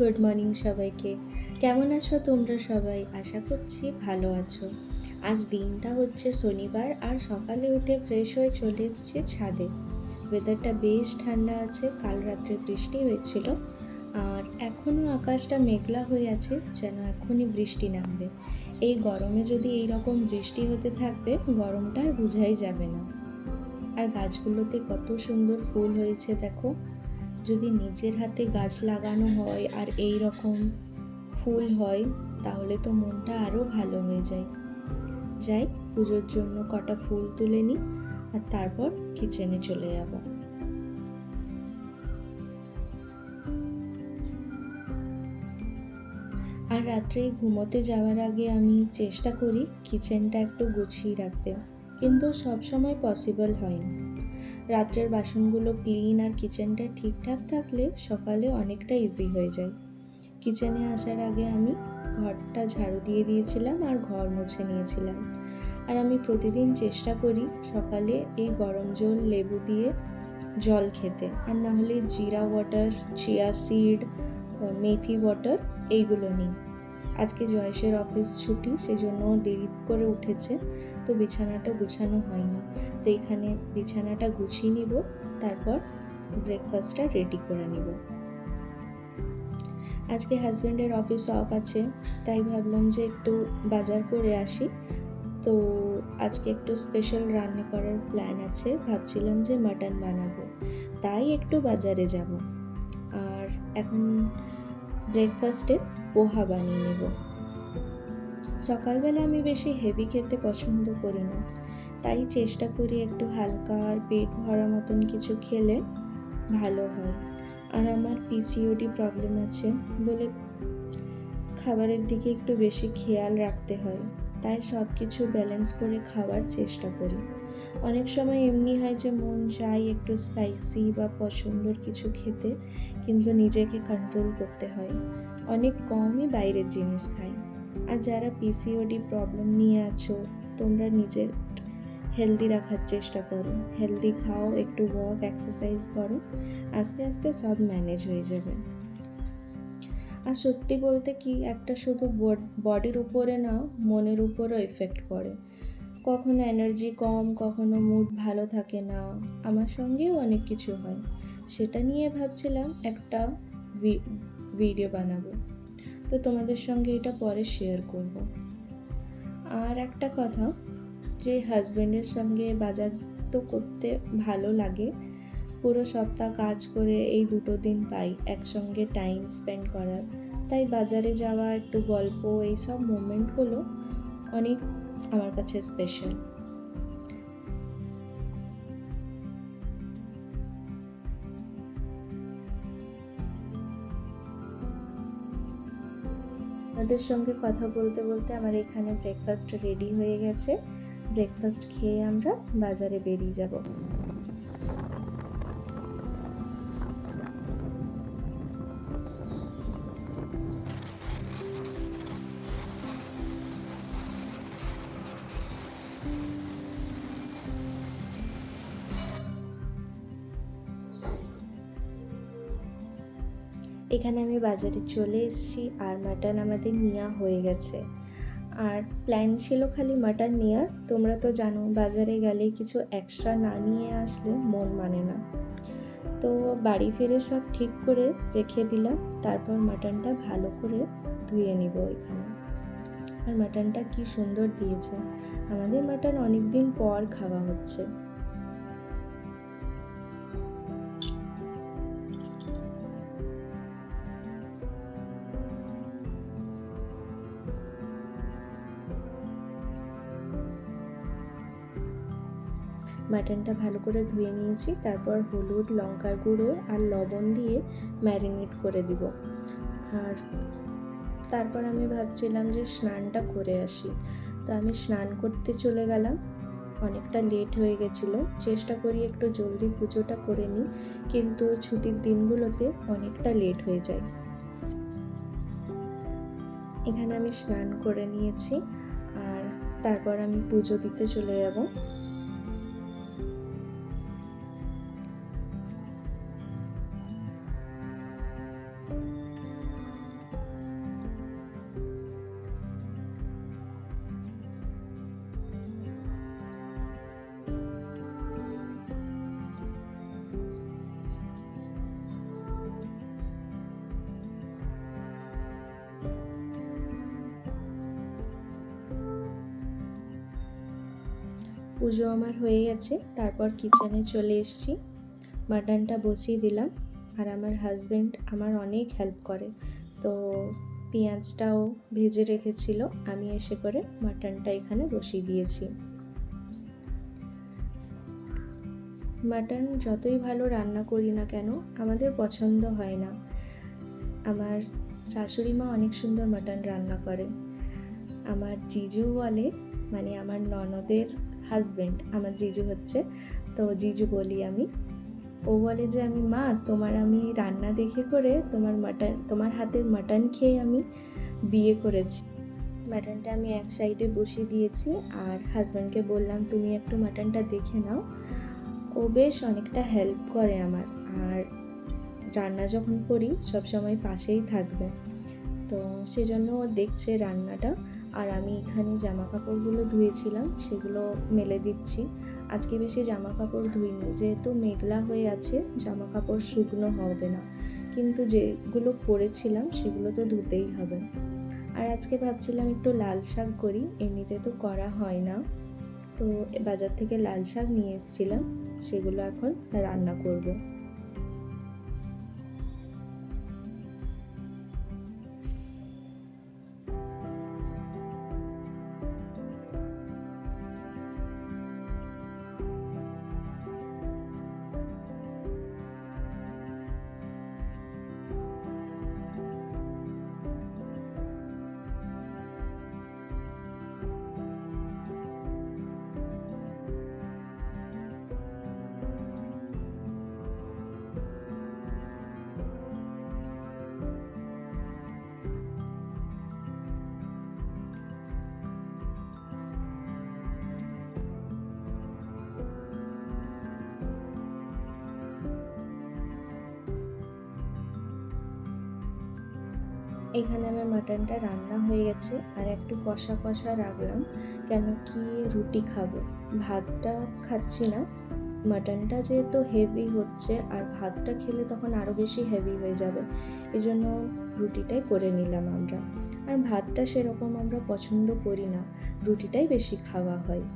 Good morning সবাইকে। কেমন আছো তোমরা সবাই? আশা করছি ভালো আছো। আজ দিনটা হচ্ছে শনিবার আর সকালে উঠে ফ্রেশ হয়ে চলে এসেছি ছাদে। ওয়েদারটা বেশ ঠান্ডা আছে, কাল রাত্রে বৃষ্টি হয়েছিল আর এখনও আকাশটা মেঘলা হয়ে আছে, যেন এখনই বৃষ্টি নামবে। এই গরমে যদি এই রকম বৃষ্টি হতে থাকবে, গরমটা আর বোঝাই যাবে না। আর গাছগুলোতে কত সুন্দর ফুল হয়েছে দেখো। যদি নিজের হাতে গাছ লাগানো হয় আর এই রকম ফুল হয়, তাহলে তো মনটা আরও ভালো হয়ে যায়। যাই, পুজোর জন্য কটা ফুল তুলে নিই আর তারপর কিচেনে চলে যাব। আর রাত্রে ঘুমোতে যাওয়ার আগে আমি চেষ্টা করি কিচেনটা একটু গুছিয়ে রাখতে, কিন্তু সবসময় পসিবল হয় না। রাত্রের বাসনগুলো ক্লিন আর কিচেনটা ঠিকঠাক থাকলে সকালে অনেকটা ইজি হয়ে যায়। কিচেনে আসার আগে আমি ঘরটা ঝাড়ু দিয়ে দিয়েছিলাম আর ঘর মুছে নিয়েছিলাম। আর আমি প্রতিদিন চেষ্টা করি সকালে এই গরম জল লেবু দিয়ে জল খেতে, আর না হলে জিরা ওয়াটার, চিয়া সিড, মেথি ওয়াটার এইগুলো নিই। আজকে জয়েশের অফিস ছুটি, সেজন্য দেরি করে উঠেছে, তো বিছানাটা গুছানো হয়নি। তো এখানে বিছানাটা গুছিয়ে নিব, তারপর ব্রেকফাস্টটা রেডি করে নিব। আজকে হাজব্যান্ডের অফিস অফ আছে, তাই ভাবলাম যে একটু বাজার করে আসি। তো আজকে একটু স্পেশাল রান্না করার প্ল্যান আছে, ভাবছিলাম যে মাটন বানাবো, তাই একটু বাজারে যাব। আর এখন ব্রেকফাস্টে পোহা বানিয়ে নেব। সকালবেলা আমি বেশি হেভি খেতে পছন্দ করি না, তাই চেষ্টা করি একটু হালকা আর পেট ভরা মতন কিছু খেলে ভালো হয়। আর আমার পিসিওডি প্রবলেম আছে বলে খাবারের দিকে একটু বেশি খেয়াল রাখতে হয়, তাই সব কিছু ব্যালেন্স করে খাওয়ার চেষ্টা করি। অনেক সময় এমনি হয় যে মন চাই একটু স্পাইসি বা পছন্দের কিছু খেতে, কিন্তু নিজেকে কন্ট্রোল করতে হয়। অনেক কমই বাইরের জিনিস খাই। আর যারা পিসিওডি প্রবলেম নিয়ে আছো, তোমরা নিজের হেলদি রাখার চেষ্টা করো, হেলদি খাও, একটু ওয়াক এক্সারসাইজ করো, আস্তে আস্তে সব ম্যানেজ হয়ে যাবে। আর সত্যি বলতে কি, একটা শুধু বডির উপরে না, মনের উপরও এফেক্ট পড়ে। কখনো এনার্জি কম, কখনো মুড ভালো থাকে না। আমার সঙ্গেও অনেক কিছু হয়, সেটা নিয়ে ভাবছিলাম একটা ভিডিও বানাবো, তো তোমাদের সঙ্গে এটা পরে শেয়ার করব। আর একটা কথা, যে হাজব্যান্ডের সঙ্গে বাজার তো করতে ভালো লাগে, পুরো সপ্তাহ কাজ করে এই 2 দিন পাই একসঙ্গে টাইম স্পেন্ড করার, তাই বাজারে যাওয়া, একটু গল্প, এইসব মোমেন্টগুলো অনেক আমার কাছে স্পেশাল। আপনাদের সঙ্গে কথা বলতে বলতে আমার এখানে ব্রেকফাস্ট রেডি হয়ে গেছে। ব্রেকফাস্ট খেয়ে আমরা বাজারে বেরিয়ে যাব। এখানে আমি বাজারে চলে এসেছি আর মাটন আমাদের নেওয়া হয়ে গেছে। আর প্ল্যান ছিল খালি মাটন নেওয়ার। তোমরা তো জানো, বাজারে গেলে কিছু এক্সট্রা না নিয়ে আসলে মন মানে না। তো বাড়ি ফিরে সব ঠিক করে রেখে দিলাম, তারপর মাটনটা ভালো করে ধুয়ে নিব এখানে। আর মাটনটা কি সুন্দর দিয়েছে, আমাদের মাটন অনেকদিন পর খাওয়া হচ্ছে। মাটনটা ভালো করে ধুয়ে নিয়েছি, তারপর হলুদ, লঙ্কার গুঁড়ো আর লবণ দিয়ে ম্যারিনেট করে দিব। আর তারপর আমি ভাবছিলাম যে স্নানটা করে আসি, তো আমি স্নান করতে চলে গেলাম। অনেকটা লেট হয়ে গেছিলো, চেষ্টা করি একটু জলদি পুজোটা করে নিই, কিন্তু ছুটির দিনগুলোতে অনেকটা লেট হয়ে যায়। এখানে আমি স্নান করে নিয়েছি আর তারপর আমি পুজো দিতে চলে যাব। পুজো আমার হয়ে গেছে, তারপর কিচেনে চলে এসেছি, মাটনটা বসিয়ে দিলাম। আর আমার হাজব্যান্ড আমার অনেক হেল্প করে, তো পেঁয়াজটাও ভেজে রেখেছিল, আমি এসে করে মাটনটা এখানে বসিয়ে দিয়েছি। মাটন যতই ভালো রান্না করি না কেন আমাদের পছন্দ হয় না। আমার শাশুড়ি মা অনেক সুন্দর মাটন রান্না করে। আমার জিজু বলে, মানে আমার ননদের হাজব্যান্ড আমার জিজু হচ্ছে, তো জিজু বলি আমি। ও বলে যে মা তোমার আমি রান্না দেখে করে তোমার হাতের মাটন খেয়ে আমি বিয়ে করেছি। মাটনটা আমি এক সাইডে বসিয়ে দিয়েছি, আর হাজব্যান্ডকে বললাম তুমি একটু মাটনটা দেখে নাও। ও বেশ অনেকটা হেল্প করে আমার, আর রান্না যখন করি সবসময় পাশেই থাকবে, তো সেজন্য ও দেখছে রান্নাটা। আর আমি এখানে জামা কাপড়গুলো ধুয়েছিলাম সেগুলো মেলে দিচ্ছি। আজকে বেশি জামা কাপড় ধুইনি, যেহেতু মেঘলা হয়ে আছে জামা কাপড় শুকনো হবে না, কিন্তু যেগুলো পরেছিলাম সেগুলো তো ধুতেই হবে। আর আজকে ভাবছিলাম একটু লাল শাক করি, এমনিতে তো করা হয় না, তো বাজার থেকে লাল শাক নিয়ে এসেছিলাম, সেগুলো এখন রান্না করব। এখানে আমার মাটনটা রান্না হয়ে গেছে, আর একটু কষা কষা রাখলাম, কেন কি রুটি খাবো, ভাতটা খাচ্ছি না। মাটনটা যেহেতু হেভি হচ্ছে, আর ভাতটা খেলে তখন আরও বেশি হেভি হয়ে যাবে, এই জন্য রুটিটাই করে নিলাম আমরা। আর ভাতটা সেরকম আমরা পছন্দ করি না, রুটিটাই বেশি খাওয়া হয়।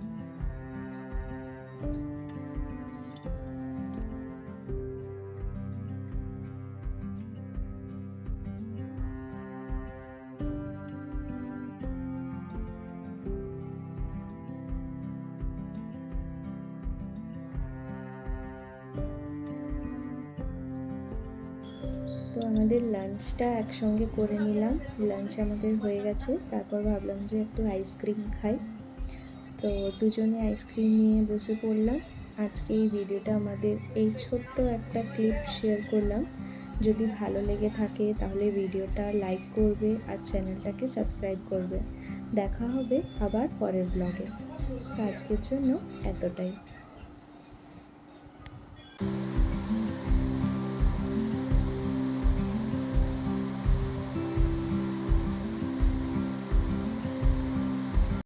তো আমাদের লাঞ্চটা একসঙ্গে করে নিলাম, লাঞ্চ আমাদের হয়ে গেছে, তারপর ভাবলাম যে একটু আইসক্রিম খাই, তো দুজনে আইসক্রিম নিয়ে বসে পড়লাম। আজকে এই ভিডিওটা আমাদের এই ছোট্ট একটা ক্লিপ শেয়ার করলাম। যদি ভালো লেগে থাকে তাহলে ভিডিওটা লাইক করবে আর চ্যানেলটাকে সাবস্ক্রাইব করবে। দেখা হবে আবার পরের ব্লগে। তো আজকের জন্য এতটাই।